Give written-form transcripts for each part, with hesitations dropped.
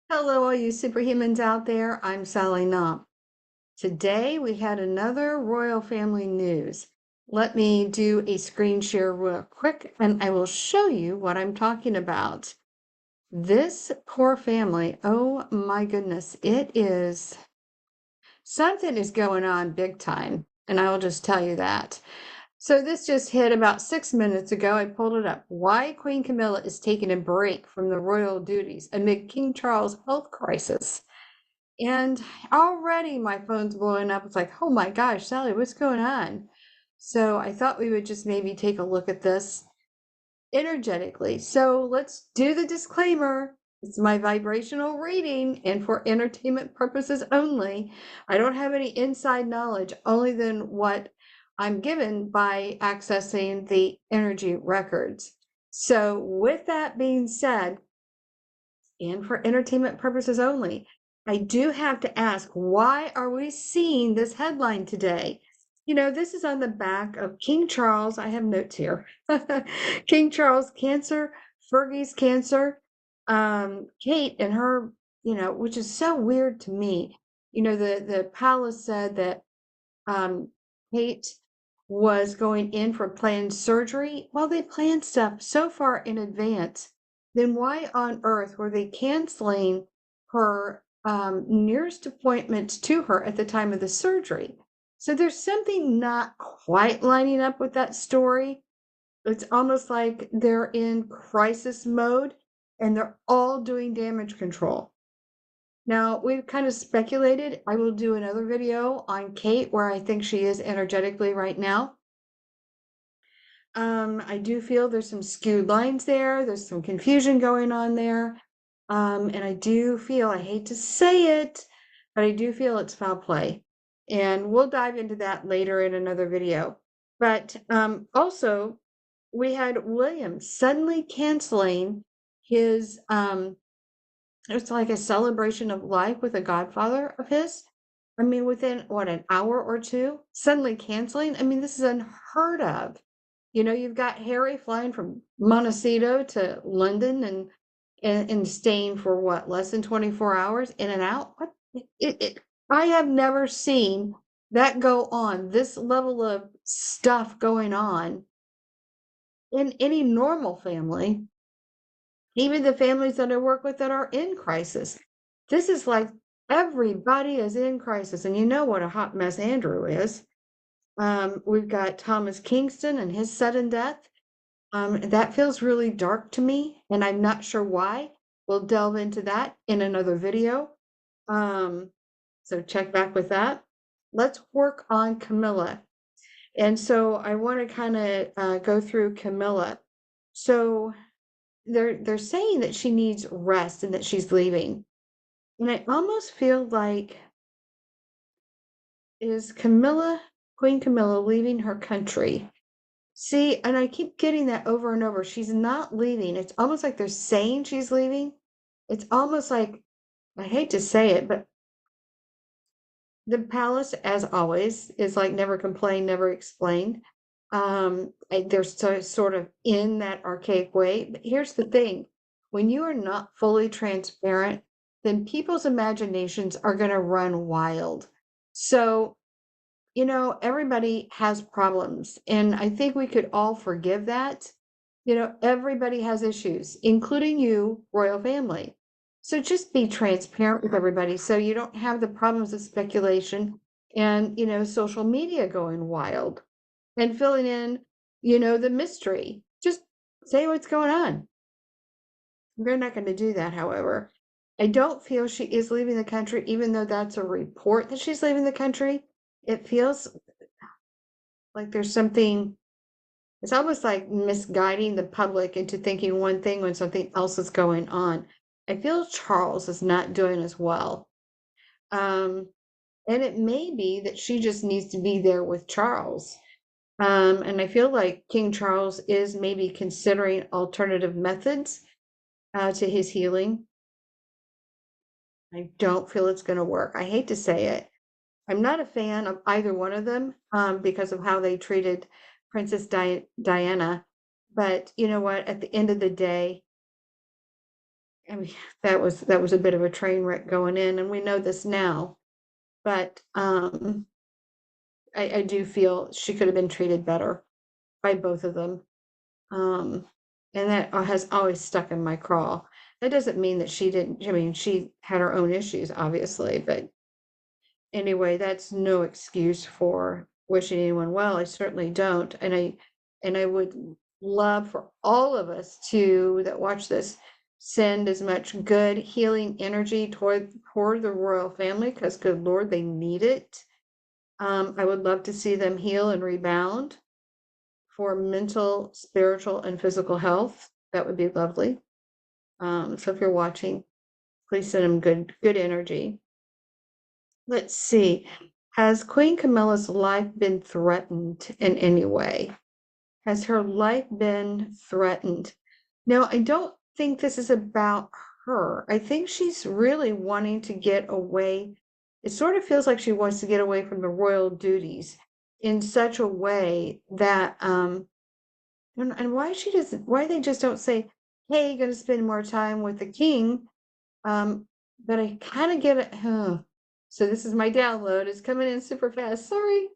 Hello, all you superhumans out there. I'm Sally Knopp. Today we had another royal family news. Let me do a screen share real quick and I will show you what I'm talking about. This poor family, oh my goodness, something is going on big time. And I will just tell you that. So this just hit about 6 minutes ago. I pulled it up. Why Queen Camilla is taking a break from the royal duties amid King Charles' health crisis. And already my phone's blowing up. It's like, oh my gosh, Sally, what's going on? So I thought we would just maybe take a look at this energetically. So let's do the disclaimer. It's my vibrational reading and for entertainment purposes only. I don't have any inside knowledge, only than what I'm given by accessing the energy records. So with that being said, and for entertainment purposes only, I do have to ask, why are we seeing this headline today? You know, this is on the back of King Charles. I have notes here. King Charles cancer, Fergie's cancer, Kate and her, which is so weird to me. The palace said that Kate was going in for planned surgery. Well, they planned stuff so far in advance. Then why on earth were they canceling her nearest appointments to her at the time of the surgery? So there's something not quite lining up with that story. It's almost like they're in crisis mode and they're all doing damage control. Now, we've kind of speculated. I will do another video on Kate where I think she is energetically right now. I do feel there's some skewed lines there. There's some confusion going on there. And I do feel, I hate to say it, but I do feel it's foul play. And we'll dive into that later in another video. But also, we had William suddenly canceling his it's like a celebration of life with a godfather of his. I mean, within what, an hour or two, suddenly canceling. I mean, this is unheard of. You've got Harry flying from Montecito to London and staying for what, less than 24 hours in and out. What I have never seen that go on. This level of stuff going on in any normal family, even the families that I work with that are in crisis. This is like everybody is in crisis, and you know what a hot mess Andrew is. We've got Thomas Kingston and his sudden death. That feels really dark to me, and I'm not sure why. We'll delve into that in another video. So check back with that. Let's work on Camilla. And so I want to kind of go through Camilla. So they're saying that she needs rest and that she's leaving. And I almost feel like, is Queen Camilla leaving her country? See, and I keep getting that over and over. She's not leaving. It's almost like they're saying she's leaving. It's almost like, I hate to say it, but the palace, as always, is like never complained, never explained. They're sort of in that archaic way. But here's the thing, when you are not fully transparent, then people's imaginations are going to run wild. So, everybody has problems, and I think we could all forgive that. Everybody has issues, including you, royal family. So just be transparent with everybody so you don't have the problems of speculation and, social media going wild and filling in, the mystery. Just say what's going on. We're not going to do that, however. I don't feel she is leaving the country, even though that's a report that she's leaving the country. It feels like there's something, it's almost like misguiding the public into thinking one thing when something else is going on. I feel Charles is not doing as well. And it may be that she just needs to be there with Charles. And I feel like King Charles is maybe considering alternative methods to his healing. I don't feel it's going to work. I hate to say it. I'm not a fan of either one of them because of how they treated Princess Diana. But you know what? At the end of the day, I mean, that was a bit of a train wreck going in, and we know this now. But I do feel she could have been treated better by both of them. Um, and that has always stuck in my craw. That doesn't mean that she didn't. I mean, she had her own issues, obviously, but anyway, that's no excuse for wishing anyone well. I certainly don't. And I would love for all of us to that watch this send as much good healing energy toward the royal family, because good Lord, they need it. I would love to see them heal and rebound for mental, spiritual, and physical health. That would be lovely. So if you're watching, please send them good energy. Let's see. Has Queen Camilla's life been threatened in any way? Has her life been threatened? No, I don't think this is about her. I think she's really wanting to get away. It sort of feels like she wants to get away from the royal duties in such a way that and why they just don't say, hey, you're gonna spend more time with the king. But I kind of get it. So this is my download. It's coming in super fast. Sorry.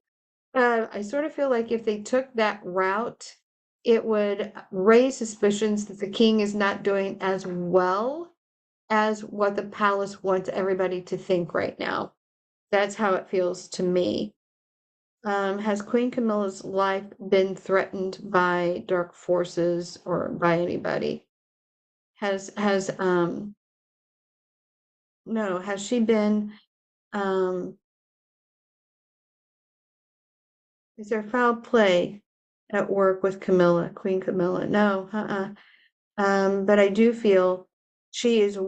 I sort of feel like if they took that route, it would raise suspicions that the king is not doing as well as what the palace wants everybody to think right now. That's how it feels to me. Has Queen Camilla's life been threatened by dark forces or by anybody? Has no, has she been um is there foul play at work with Camilla, Queen Camilla? No, but I do feel she is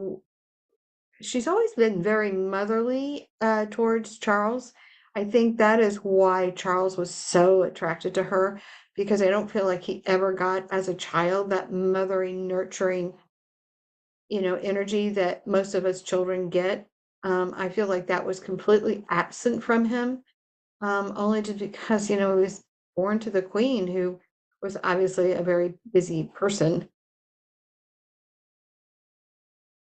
she's always been very motherly towards Charles. I think that is why Charles was so attracted to her, because I don't feel like he ever got as a child that mothering, nurturing, energy that most of us children get. I feel like that was completely absent from him, only just because, he was born to the queen, who was obviously a very busy person.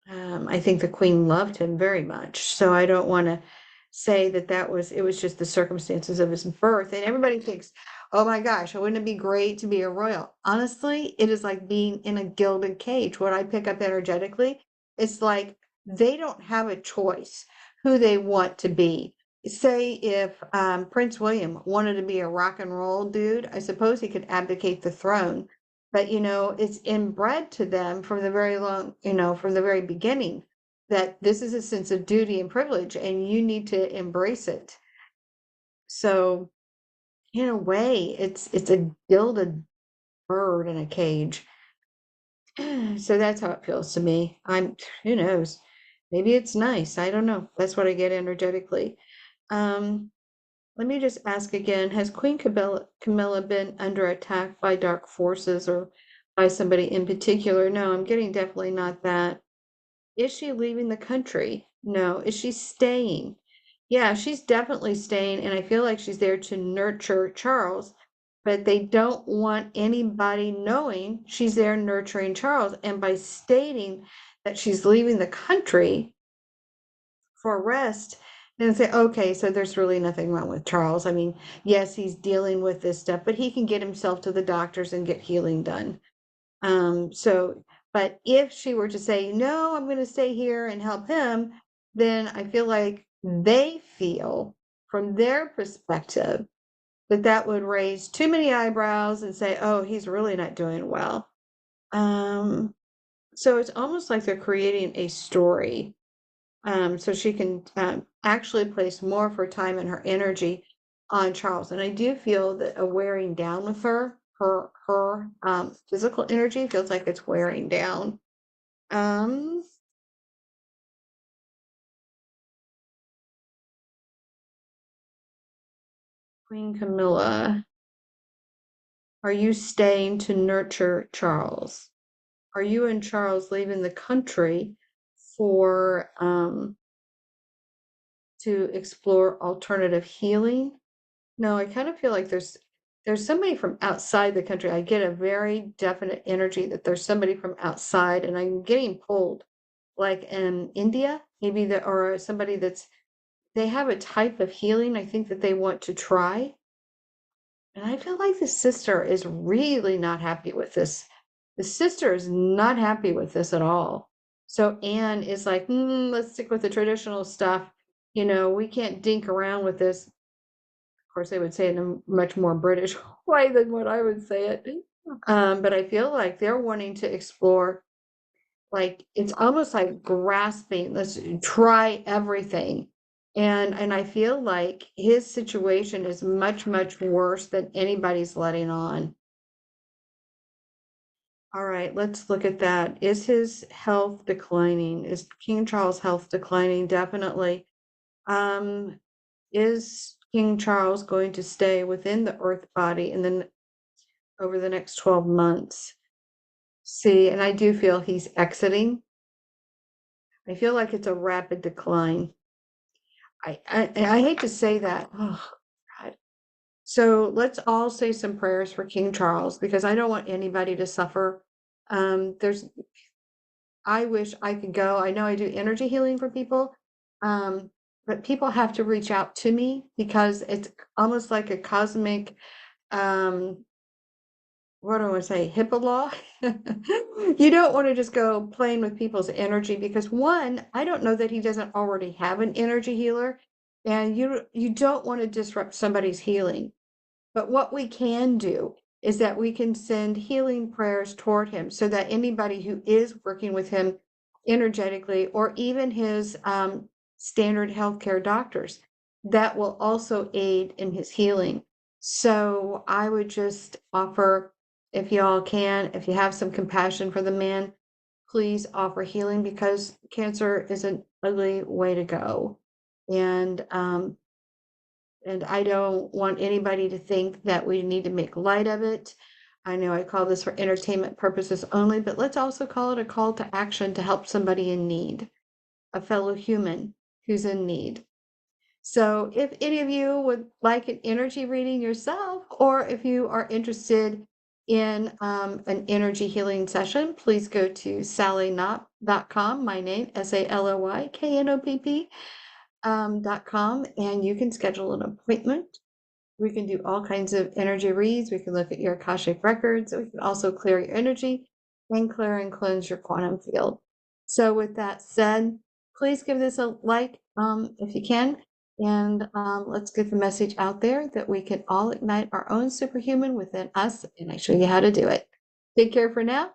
I think the queen loved him very much. So I don't want to say that it was just the circumstances of his birth. And everybody thinks, oh my gosh, wouldn't it be great to be a royal? Honestly, it is like being in a gilded cage. What I pick up energetically, it's like they don't have a choice who they want to be. Say if Prince William wanted to be a rock and roll dude, I suppose he could abdicate the throne, but it's inbred to them from the from the very beginning, that this is a sense of duty and privilege and you need to embrace it. So in a way, it's a gilded bird in a cage. So that's how it feels to me. Who knows, maybe it's nice, I don't know, that's what I get energetically. um Let me just ask again, has Queen Camilla been under attack by dark forces or by somebody in particular? No, I'm getting definitely not that. Is she leaving the country? No. Is she staying? Yeah, she's definitely staying, and I feel like she's there to nurture Charles, but they don't want anybody knowing she's there nurturing Charles. And by stating that she's leaving the country for rest, and say, okay, so there's really nothing wrong with Charles. I mean, yes, he's dealing with this stuff, but he can get himself to the doctors and get healing done. So, but if she were to say, no, I'm going to stay here and help him, then I feel like they feel from their perspective that that would raise too many eyebrows and say, oh, he's really not doing well. Um, so it's almost like they're creating a story, so she can actually place more of her time and her energy on Charles. And I do feel that a wearing down with her physical energy feels like it's wearing down. Um, Queen Camilla, are you staying to nurture Charles? Are you and Charles leaving the country for to explore alternative healing? No, I kind of feel like there's somebody from outside the country. I get a very definite energy that there's somebody from outside, and I'm getting pulled like in India, maybe that, or somebody they have a type of healing I think that they want to try. And I feel like the sister is really not happy with this. The sister is not happy with this at all. So Anne is like, let's stick with the traditional stuff. We can't dink around with this. Of course, they would say it in a much more British way than what I would say it. But I feel like they're wanting to explore, like it's almost like grasping, let's try everything. And I feel like his situation is much, much worse than anybody's letting on. All right, let's look at that. Is his health declining? Is King Charles' health declining? Definitely. Is King Charles going to stay within the earth body and then over the next 12 months? See, and I do feel he's exiting. I feel like it's a rapid decline. I hate to say that. Oh, God. So let's all say some prayers for King Charles because I don't want anybody to suffer. There's I wish I could go. I know I do energy healing for people, but people have to reach out to me because it's almost like a cosmic, um, what do I want to say, HIPAA law. You don't want to just go playing with people's energy because one, I don't know that he doesn't already have an energy healer, and you don't want to disrupt somebody's healing. But what we can do is that we can send healing prayers toward him so that anybody who is working with him energetically, or even his standard healthcare doctors, that will also aid in his healing. So I would just offer, if y'all can, if you have some compassion for the man, please offer healing because cancer is an ugly way to go. And I don't want anybody to think that we need to make light of it. I know I call this for entertainment purposes only, but let's also call it a call to action to help somebody in need, a fellow human who's in need. So if any of you would like an energy reading yourself, or if you are interested in an energy healing session, please go to sallyknopp.com, my name, SALLYKNOPP, .com, and you can schedule an appointment. We can do all kinds of energy reads. We can look at your Akashic records. We can also clear your energy and clear and cleanse your quantum field. So with that said, please give this a like if you can. And let's get the message out there that we can all ignite our own superhuman within us. And I show you how to do it. Take care for now.